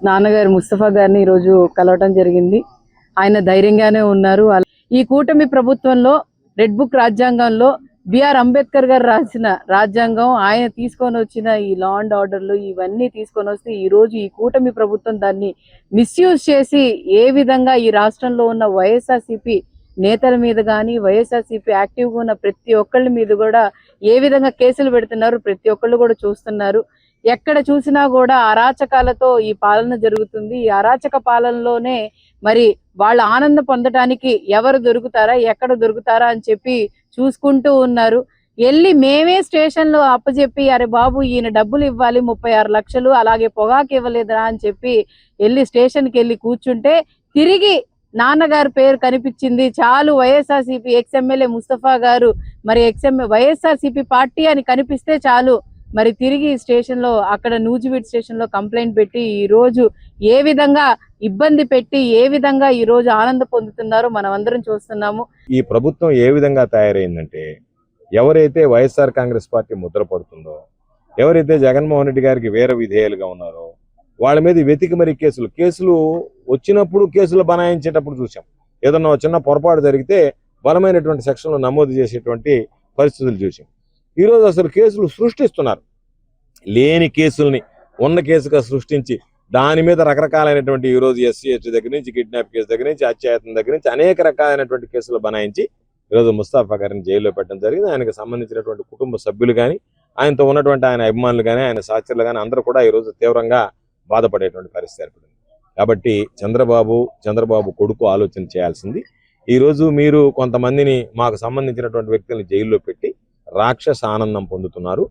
నాన్నగారు ముస్తఫా గారిని ఈ రోజు కలవటం జరిగింది. ఆయన ధైర్యంగానే ఉన్నారు. ఈ కూటమి ప్రభుత్వంలో రెడ్ బుక్ రాజ్యాంగంలో బిఆర్ అంబేద్కర్ గారు రాసిన రాజ్యాంగం, ఆయన తీసుకొని వచ్చిన ఈ లా అండ్ ఆర్డర్లు ఇవన్నీ తీసుకొని వస్తే ఈ రోజు ఈ కూటమి ప్రభుత్వం దాన్ని మిస్యూజ్ చేసి ఏ విధంగా ఈ రాష్ట్రంలో ఉన్న వైఎస్ఆర్సీపీ నేతల మీద కానీ వైఎస్ఆర్సీపీ యాక్టివ్గా ఉన్న ప్రతి ఒక్కళ్ళ మీద కూడా ఏ విధంగా కేసులు పెడుతున్నారు ప్రతి ఒక్కళ్ళు కూడా చూస్తున్నారు. ఎక్కడ చూసినా కూడా అరాచకాలతో ఈ పాలన జరుగుతుంది. ఈ అరాచక పాలనలోనే మరి వాళ్ళ ఆనందం పొందడానికి ఎవరు దొరుకుతారా ఎక్కడ దొరుకుతారా అని చెప్పి చూసుకుంటూ ఉన్నారు. వెళ్ళి మేమే స్టేషన్ లో అప్పచెప్పి అరే బాబు ఈయన డబ్బులు ఇవ్వాలి 36 లక్షలు అలాగే పొగాకు ఇవ్వలేదా అని చెప్పి వెళ్ళి స్టేషన్కి వెళ్ళి కూర్చుంటే తిరిగి నాన్నగారి పేరు కనిపించింది. చాలు వైఎస్ఆర్సీపీ ఎక్స్ఎమ్మెల్యే ముస్తఫా గారు మరి వైఎస్ఆర్సీపీ పార్టీ అని కనిపిస్తే చాలు మరి తిరిగి స్టేషన్ లో అక్కడ నూజివీడ్ స్టేషన్ లో కంప్లైంట్ పెట్టి ఈ రోజు ఏ విధంగా ఇబ్బంది పెట్టి ఏ విధంగా ఈ రోజు ఆనంద పొందుతున్నారో మనం అందరం చూస్తున్నాము. ఈ ప్రభుత్వం ఏ విధంగా తయారైందంటే ఎవరైతే వైఎస్ఆర్ కాంగ్రెస్ పార్టీ ముద్ర పడుతుందో, ఎవరైతే జగన్మోహన్ రెడ్డి గారికి వేర విధేయులుగా ఉన్నారో వాళ్ళ మీద వెతికి మరి కేసులు వచ్చినప్పుడు కేసులు బనాయించేటప్పుడు చూసాం. ఏదన్నా చిన్న పొరపాటు జరిగితే బలమైనటువంటి సెక్షన్లు నమోదు చేసేటువంటి పరిస్థితులు చూసాం. ఈరోజు అసలు కేసులు సృష్టిస్తున్నారు. లేని కేసుల్ని ఉన్న కేసుగా సృష్టించి దాని మీద రకరకాలైనటువంటి ఈరోజు SC/ST దగ్గర నుంచి కిడ్నాప్ కేసు దగ్గర నుంచి హత్యాయత్నం దగ్గర నుంచి అనేక రకాలైనటువంటి కేసులు బనాయించి ఈరోజు ముస్తఫా గారిని జైల్లో పెట్టడం జరిగింది. ఆయనకు సంబంధించినటువంటి కుటుంబ సభ్యులు కానీ ఆయనతో ఉన్నటువంటి ఆయన అభిమానులు కానీ ఆయన సహచరులు కానీ అందరూ కూడా ఈరోజు తీవ్రంగా బాధపడేటువంటి పరిస్థితి ఏర్పడింది. కాబట్టి చంద్రబాబు కొడుకు ఆలోచన చేయాల్సింది. ఈరోజు మీరు కొంతమందిని మాకు సంబంధించినటువంటి వ్యక్తులను జైల్లో పెట్టి రాక్షస ఆనందం పొందుతున్నారు.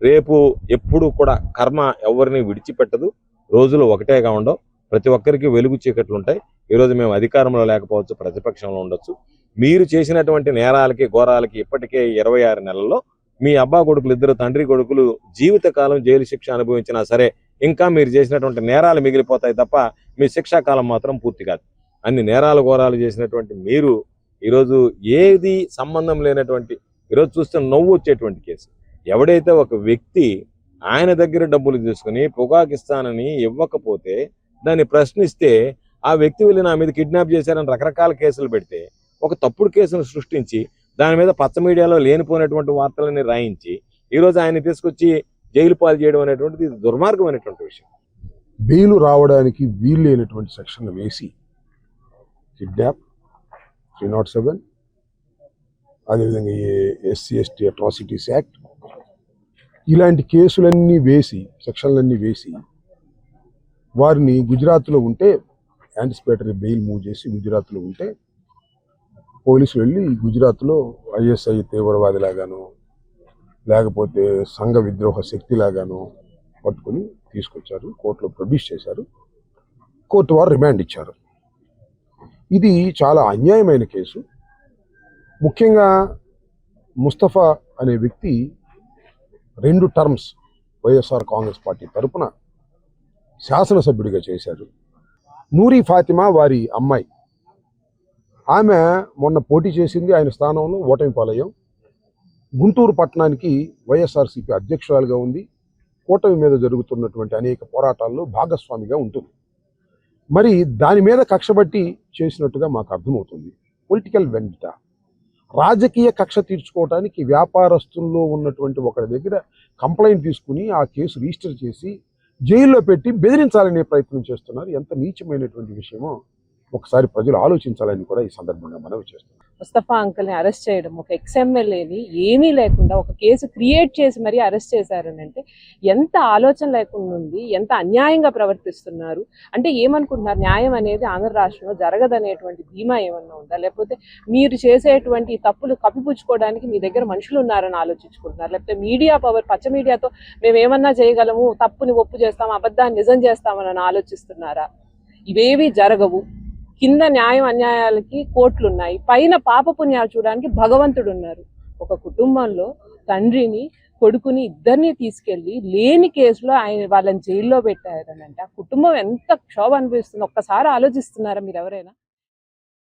రేపు ఎప్పుడు కూడా కర్మ ఎవరిని విడిచిపెట్టదు. రోజులు ఒకటేగా ఉండవు. ప్రతి ఒక్కరికి వెలుగు చీకట్లు ఉంటాయి. ఈరోజు మేము అధికారంలో లేకపోవచ్చు, ప్రతిపక్షంలో ఉండొచ్చు. మీరు చేసినటువంటి నేరాలకి ఘోరాలకి ఇప్పటికే 26 నెలల్లో మీ అబ్బా కొడుకులు ఇద్దరు తండ్రి కొడుకులు జీవితకాలం జైలు శిక్ష అనుభవించినా సరే ఇంకా మీరు చేసినటువంటి నేరాలు మిగిలిపోతాయి తప్ప మీ శిక్షాకాలం మాత్రం పూర్తి కాదు. అన్ని నేరాలు ఘోరాలు చేసినటువంటి మీరు ఈరోజు ఏది సంబంధం లేనటువంటి ఈరోజు చూస్తే నవ్వు వచ్చేటువంటి కేసు. ఎవడైతే ఒక వ్యక్తి ఆయన దగ్గర డబ్బులు తీసుకుని పొగాకిస్తానని ఇవ్వకపోతే దాన్ని ప్రశ్నిస్తే ఆ వ్యక్తి వెళ్ళి నా మీద కిడ్నాప్ చేశారని రకరకాల కేసులు పెడితే ఒక తప్పుడు కేసును సృష్టించి దాని మీద పచ్చ మీడియాలో లేనిపోయినటువంటి వార్తలని రాయించి ఈరోజు ఆయన తీసుకొచ్చి జైలు పాలు చేయడం అనేటువంటిది దుర్మార్గమైనటువంటి విషయం. బెయిలు రావడానికి వీలు లేనటువంటి సెక్షన్లు వేసి కిడ్నాప్ 307 అదేవిధంగా SC/ST అట్రాసిటీస్ యాక్ట్ ఇలాంటి కేసులన్నీ వేసి సెక్షన్లన్నీ వేసి వారిని గుజరాత్లో ఉంటే యాంటిసిపేటరీ బెయిల్ మూవ్ చేసి గుజరాత్లో ఉంటే పోలీసులు వెళ్ళి గుజరాత్లో ISI తీవ్రవాదిలాగాను లేకపోతే సంఘ విద్రోహ శక్తిలాగాను పట్టుకుని తీసుకొచ్చారు. కోర్టులో ప్రొడ్యూస్ చేశారు. కోర్టు వారు రిమాండ్ ఇచ్చారు. ఇది చాలా అన్యాయమైన కేసు. ముఖ్యంగా ముస్తఫా అనే వ్యక్తి 2 టర్మ్స్ వైఎస్ఆర్ కాంగ్రెస్ పార్టీ తరఫున శాసనసభ్యుడిగా చేశారు. నూరి ఫాతిమా వారి అమ్మాయి, ఆమె మొన్న పోటీ చేసింది. ఆయన స్థానంలో ఓటమి పాలయ్యాం. గుంటూరు పట్టణానికి వైఎస్ఆర్సీపీ అధ్యక్షురాలుగా ఉంది. కూటమి మీద జరుగుతున్నటువంటి అనేక పోరాటాల్లో భాగస్వామిగా ఉంటుంది. మరి దాని మీద కక్షబట్టి చేసినట్టుగా మాకు అర్థమవుతుంది. పొలిటికల్ వెంట రాజకీయ కక్ష తీర్చుకోవడానికి వ్యాపారస్తుల్లో ఉన్నటువంటి ఒకరి దగ్గర కంప్లైంట్ తీసుకుని ఆ కేసు రిజిస్టర్ చేసి జైల్లో పెట్టి బెదిరించాలనే ప్రయత్నం చేస్తున్నారు. ఎంత నీచమైనటువంటి విషయమో ఒకసారి ప్రజలు ఆలోచించాలని కూడా ఈ సందర్భంగా మనవి చేస్తున్నారు. ముస్తఫా అంకుల్ని అరెస్ట్ చేయడం, ఒక ఎక్స్ఎమ్మెల్యేని ఏమీ లేకుండా ఒక కేసు క్రియేట్ చేసి మరీ అరెస్ట్ చేశారని అంటే ఎంత ఆలోచన లేకుండా ఉంది, ఎంత అన్యాయంగా ప్రవర్తిస్తున్నారు. అంటే ఏమనుకుంటున్నారు, న్యాయం అనేది ఆంధ్ర రాష్ట్రంలో జరగదనేటువంటి ధీమా ఏమన్నా ఉందా, లేకపోతే మీరు చేసేటువంటి తప్పులు కప్పిపుచ్చుకోవడానికి మీ దగ్గర మనుషులు ఉన్నారని ఆలోచించుకుంటున్నారు, లేకపోతే మీడియా పవర్, పచ్చ మీడియాతో మేము ఏమన్నా చేయగలము, తప్పుని ఒప్పు చేస్తాం, అబద్ధాన్ని నిజం చేస్తామని ఆలోచిస్తున్నారా? ఇవేవి జరగవు. కింద న్యాయం అన్యాయాలకి కోర్టులు ఉన్నాయి, పైన పాప పుణ్యాలు చూడడానికి భగవంతుడు ఉన్నారు. ఒక కుటుంబంలో తండ్రిని కొడుకుని ఇద్దరిని తీసుకెళ్లి లేని కేసులో వాళ్ళని జైల్లో పెట్టారనంటే ఆ కుటుంబం ఎంత క్షోభ అనిపిస్తుంది. ఒక్కసారి ఆలోచిస్తున్నారా మీరు ఎవరైనా?